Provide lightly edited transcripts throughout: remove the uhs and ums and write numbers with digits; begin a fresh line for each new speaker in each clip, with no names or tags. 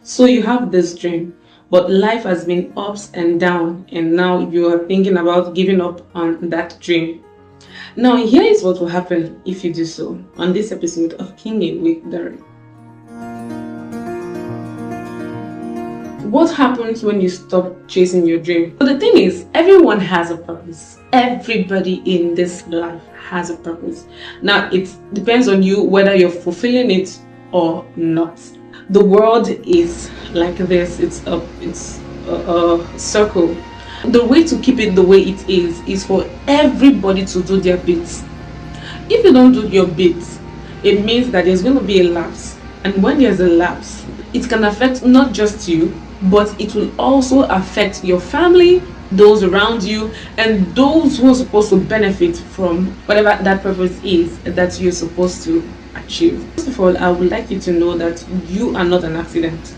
So you have this dream, but life has been ups and down, and now you are thinking about giving up on that dream. Now, here is what will happen if you do so on this episode of King with Doreen. What happens when you stop chasing your dream? But the thing is, everyone has a purpose. Everybody in this life has a purpose. Now, it depends on you whether you're fulfilling it or not. The world is like this. It's a circle. The way to keep it the way it is for everybody to do their bits. If you don't do your bits, it means that there's going to be a lapse. And when there's a lapse, it can affect not just you, but it will also affect your family, those around you, and those who are supposed to benefit from whatever that purpose is that you're supposed to achieve. First of all, I would like you to know that you are not an accident.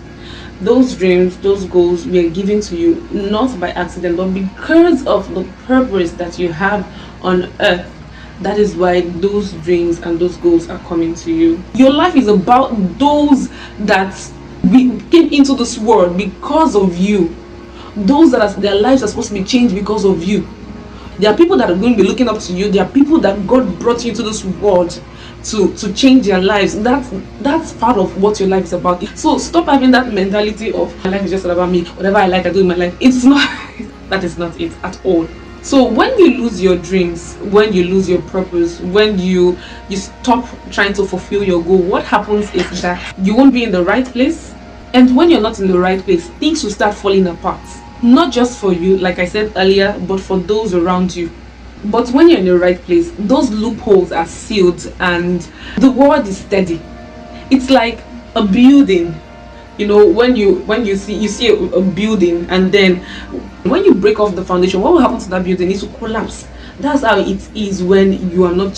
Those dreams, those goals were given to you not by accident, but because of the purpose that you have on earth. That is why those dreams and those goals are coming to you. Your life is about those that we came into this world because of you. Those that their lives are supposed to be changed because of you. There are people that are going to be looking up to you. There are people that God brought you into this world to change their lives. That's part of what your life is about. So stop having that mentality of my life is just about me. Whatever I like, I do in my life. It's not. That is not it at all. So when you lose your dreams, when you lose your purpose, when you stop trying to fulfill your goal, what happens is that you won't be in the right place. And when you're not in the right place, things will start falling apart. Not just for you, like I said earlier, but for those around you. But when you're in the right place, those loopholes are sealed and the world is steady. It's like a building. You know, when you see a building, and then when you break off the foundation, what will happen to that building? It will collapse. That's how it is when you are not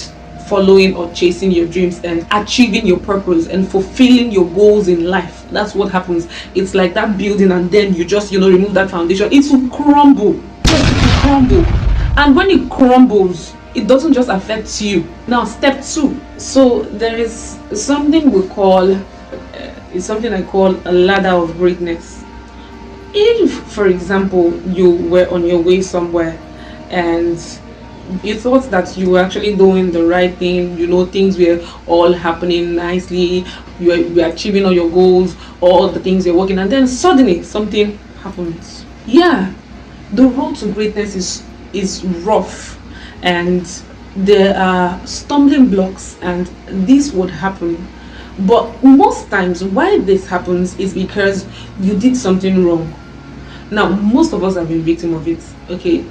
following or chasing your dreams and achieving your purpose and fulfilling your goals in life. That's what happens. It's like that building, and then you just remove that foundation. It will crumble. And when it crumbles, it doesn't just affect you. Now, step 2. So there is something we call it's something I call a ladder of greatness. If, for example, you were on your way somewhere and you thought that you were actually doing the right thing, things were all happening nicely, you were achieving all your goals, all the things you're working, and then suddenly something happens. Yeah, the road to greatness is rough, and there are stumbling blocks, and this would happen. But most times why this happens is because you did something wrong. Now, most of us have been victim of it. Okay,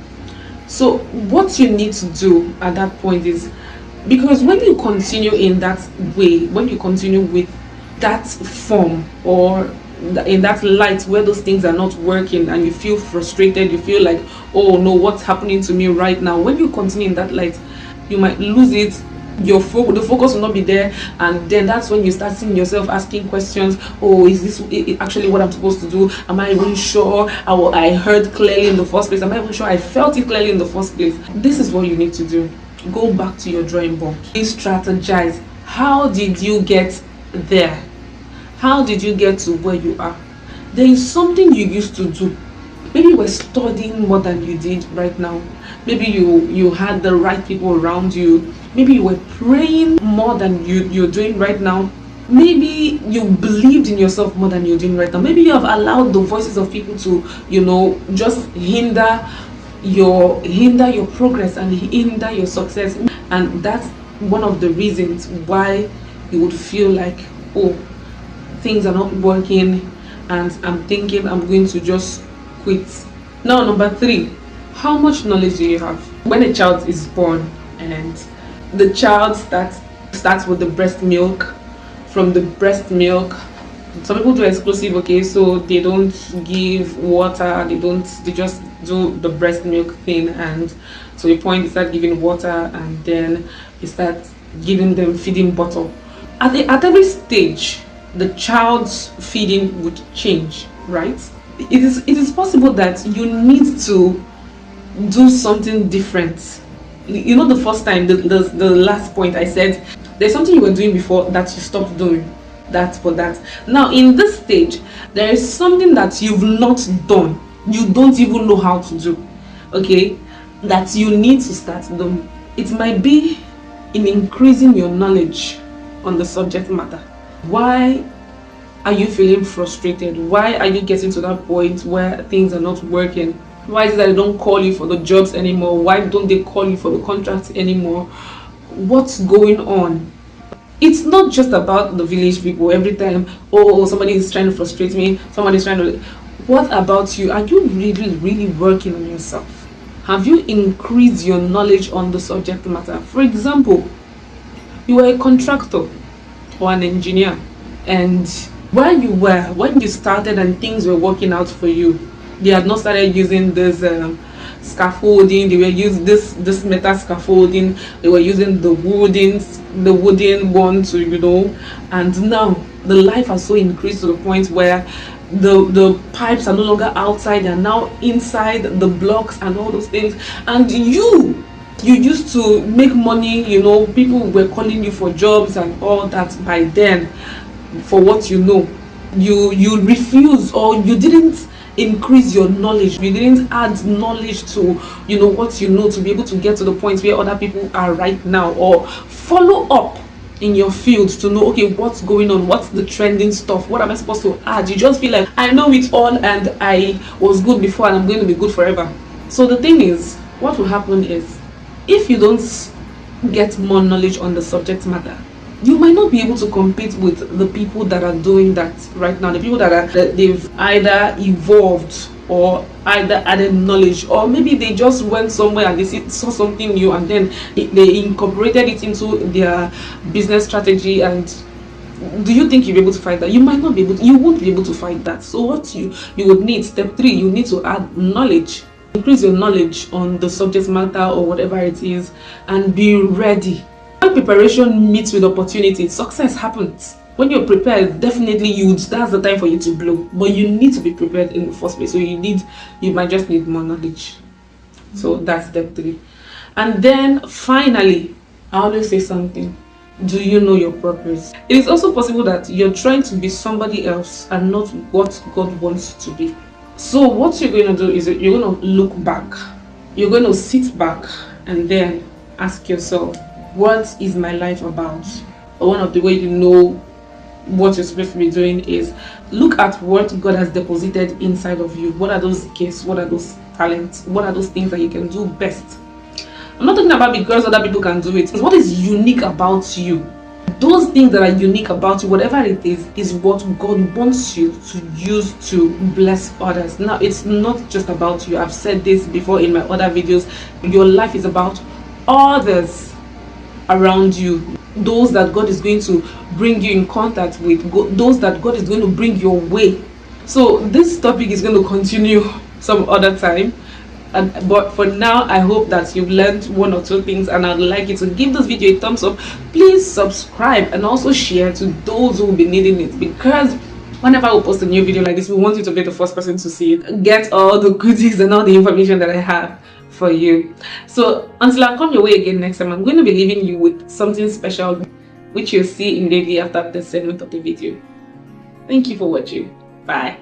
so what you need to do at that point is, because when you continue in that way, when you continue with that form or in that light where those things are not working and you feel frustrated, you feel like, oh no, what's happening to me right now? When you continue in that light, you might lose it. The focus will not be there, and then that's when you start seeing yourself asking questions. Oh, is this actually what I'm supposed to do? Am I even sure I heard clearly in the first place? Am I even sure I felt it clearly in the first place? This is what you need to do. Go back to your drawing board. Strategize. How did you get there? How did you get to where you are? There is something you used to do. Maybe you were studying more than you did right now. Maybe you had the right people around you. Maybe you were praying more than you're doing right now. Maybe you believed in yourself more than you're doing right now. Maybe you have allowed the voices of people to, just hinder your progress and hinder your success. And that's one of the reasons why you would feel like, oh, things are not working, and I'm thinking I'm going to just quit. Now, number 3, how much knowledge do you have? When a child is born and the child starts with the breast milk, from the breast milk, some people do exclusive, okay, so they don't give water, they just do the breast milk thing, and to a point they start giving water, and then they start giving them feeding bottle. At every stage, the child's feeding would change, right? It is possible that you need to do something different. The first time, the last point I said, there's something you were doing before that you stopped doing. That's for that. Now, in this stage, there is something that you've not done. You don't even know how to do. Okay? That you need to start doing. It might be in increasing your knowledge on the subject matter. Why are you feeling frustrated? Why are you getting to that point where things are not working? Why is it that they don't call you for the jobs anymore? Why don't they call you for the contracts anymore? What's going on? It's not just about the village people. Every time, oh, somebody is trying to frustrate me, somebody is trying to... What about you? Are you really working on yourself? Have you increased your knowledge on the subject matter? For example, you were a contractor or an engineer, and when you started and things were working out for you, they had not started using this scaffolding. They were using this metal scaffolding. They were using the wooden one to, and now the life has so increased to the point where the pipes are no longer outside, they're now inside the blocks and all those things. And you used to make money, people were calling you for jobs and all that. By then, for what you refused, or you didn't increase your knowledge, you didn't add knowledge to what to be able to get to the point where other people are right now, or follow up in your field to know, okay, what's going on, what's the trending stuff, what am I supposed to add? You just feel like, I know it all and I was good before and I'm going to be good forever. So the thing is, what will happen is, if you don't get more knowledge on the subject matter, you might not be able to compete with the people that are doing that right now. The people that they've either evolved or either added knowledge, or maybe they just went somewhere and they saw something new and then they incorporated it into their business strategy. And do you think you'll be able to fight that? You might not be able to. You won't be able to fight that. So what you would need, step 3, you need to add knowledge. Increase your knowledge on the subject matter or whatever it is, and be ready. When preparation meets with opportunity, success happens. When you're prepared, definitely that's the time for you to blow. But you need to be prepared in the first place. So you might just need more knowledge. So that's step 3. And then finally, I always say something. Do you know your purpose? It is also possible that you're trying to be somebody else and not what God wants you to be. So what you're going to do is you're going to look back. You're going to sit back and then ask yourself, what is my life about? Or one of the ways you know what you're supposed to be doing is look at what God has deposited inside of you. What are those gifts? What are those talents? What are those things that you can do best? I'm not talking about because other people can do it. It's what is unique about you. Those things that are unique about you, whatever it is what God wants you to use to bless others. Now, it's not just about you. I've said this before in my other videos. Your life is about others around you, those that God is going to bring you in contact with, those that God is going to bring your way. So this topic is going to continue some other time, but for now, I hope that you've learned 1 or 2 things, and I'd like you to give this video a thumbs up. Please subscribe and also share to those who will be needing it, because whenever we post a new video like this, we want you to be the first person to see it, get all the goodies and all the information that I have for you. So until I come your way again next time, I'm going to be leaving you with something special, which you'll see immediately after the segment of the video. Thank you for watching. Bye.